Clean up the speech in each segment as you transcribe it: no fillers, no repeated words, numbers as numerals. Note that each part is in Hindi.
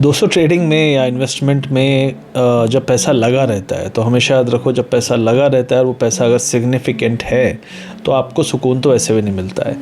दोस्तों, ट्रेडिंग में या इन्वेस्टमेंट में जब पैसा लगा रहता है तो हमेशा याद रखो, जब पैसा लगा रहता है और वो पैसा अगर सिग्निफिकेंट है तो आपको सुकून तो ऐसे भी नहीं मिलता है।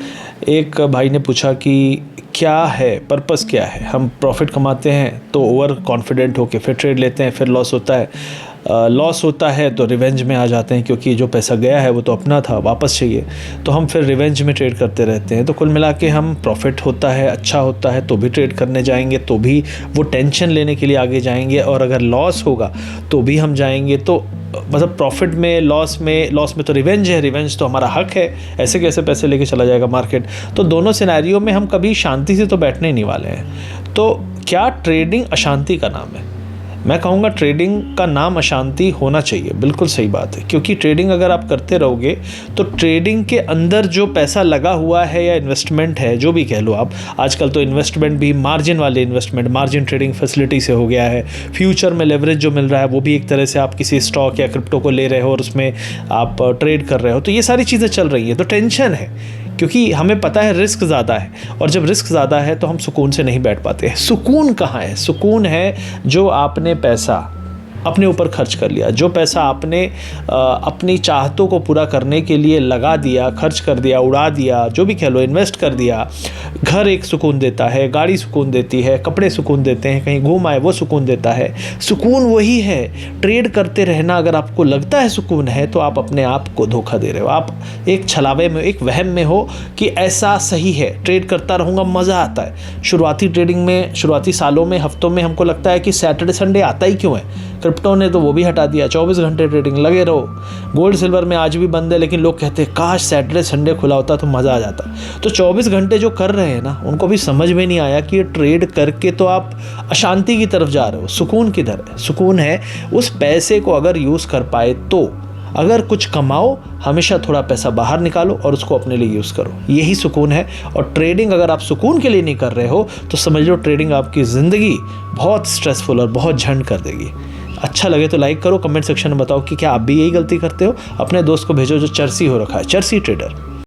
एक भाई ने पूछा कि क्या है पर्पस, क्या है। हम प्रॉफिट कमाते हैं तो ओवर कॉन्फिडेंट होके फिर ट्रेड लेते हैं, फिर लॉस होता है। लॉस होता है तो रिवेंज में आ जाते हैं, क्योंकि जो पैसा गया है वो तो अपना था, वापस चाहिए, तो हम फिर रिवेंज में ट्रेड करते रहते हैं। तो कुल मिला के हम प्रॉफिट होता है, अच्छा होता है तो भी ट्रेड करने जाएंगे, तो भी वो टेंशन लेने के लिए आगे जाएंगे, और अगर लॉस होगा तो भी हम जाएंगे। तो मतलब प्रॉफिट में, लॉस में तो रिवेंज है, रिवेंज तो हमारा हक है। ऐसे कैसे पैसे लेके चला जाएगा मार्केट। तो दोनों सिनेरियो में हम कभी शांति से तो बैठने ही नहीं वाले हैं। तो क्या ट्रेडिंग अशांति का नाम है? मैं कहूँगा ट्रेडिंग का नाम अशांति होना चाहिए। बिल्कुल सही बात है, क्योंकि ट्रेडिंग अगर आप करते रहोगे तो ट्रेडिंग के अंदर जो पैसा लगा हुआ है या इन्वेस्टमेंट है, जो भी कह लो आप, आजकल तो इन्वेस्टमेंट भी मार्जिन वाले इन्वेस्टमेंट, मार्जिन ट्रेडिंग फैसिलिटी से हो गया है। फ्यूचर में लेवरेज जो मिल रहा है वो भी एक तरह से आप किसी स्टॉक या क्रिप्टो को ले रहे हो और उसमें आप ट्रेड कर रहे हो। तो ये सारी चीज़ें चल रही हैं, तो टेंशन है, क्योंकि हमें पता है रिस्क ज़्यादा है, और जब रिस्क ज़्यादा है तो हम सुकून से नहीं बैठ पाते हैं। सुकून कहाँ है? सुकून है जो आपने पैसा अपने ऊपर खर्च कर लिया, जो पैसा आपने अपनी चाहतों को पूरा करने के लिए लगा दिया, खर्च कर दिया, उड़ा दिया, जो भी कह लो, इन्वेस्ट कर दिया। घर एक सुकून देता है, गाड़ी सुकून देती है, कपड़े सुकून देते हैं, कहीं घूम आए वो सुकून देता है। सुकून वही है। ट्रेड करते रहना अगर आपको लगता है सुकून है तो आप अपने आप को धोखा दे रहे हो। आप एक छलावे में, एक वहम में हो कि ऐसा सही है, ट्रेड करता रहूँगा, मज़ा आता है। शुरुआती ट्रेडिंग में, शुरुआती सालों में, हफ्तों में हमको लगता है कि सैटरडे संडे आता ही क्यों है। क्रिप्टो ने तो वो भी हटा दिया, 24 घंटे ट्रेडिंग लगे रहो। गोल्ड सिल्वर में आज भी बंद है, लेकिन लोग कहते हैं काश सैटरडे संडे खुला होता तो मज़ा आ जाता। तो 24 घंटे जो कर रहे हैं ना, उनको भी समझ में नहीं आया कि ये ट्रेड करके तो आप अशांति की तरफ जा रहे हो। सुकून किधर है? सुकून है उस पैसे को अगर यूज़ कर पाए तो। अगर कुछ कमाओ, हमेशा थोड़ा पैसा बाहर निकालो और उसको अपने लिए यूज़ करो, यही सुकून है। और ट्रेडिंग अगर आप सुकून के लिए नहीं कर रहे हो तो समझ लो ट्रेडिंग आपकी ज़िंदगी बहुत स्ट्रेसफुल और बहुत झंड कर देगी। अच्छा लगे तो लाइक करो, कमेंट सेक्शन में बताओ कि क्या आप भी यही गलती करते हो। अपने दोस्त को भेजो जो चर्सी हो रखा है, चर्सी ट्रेडर।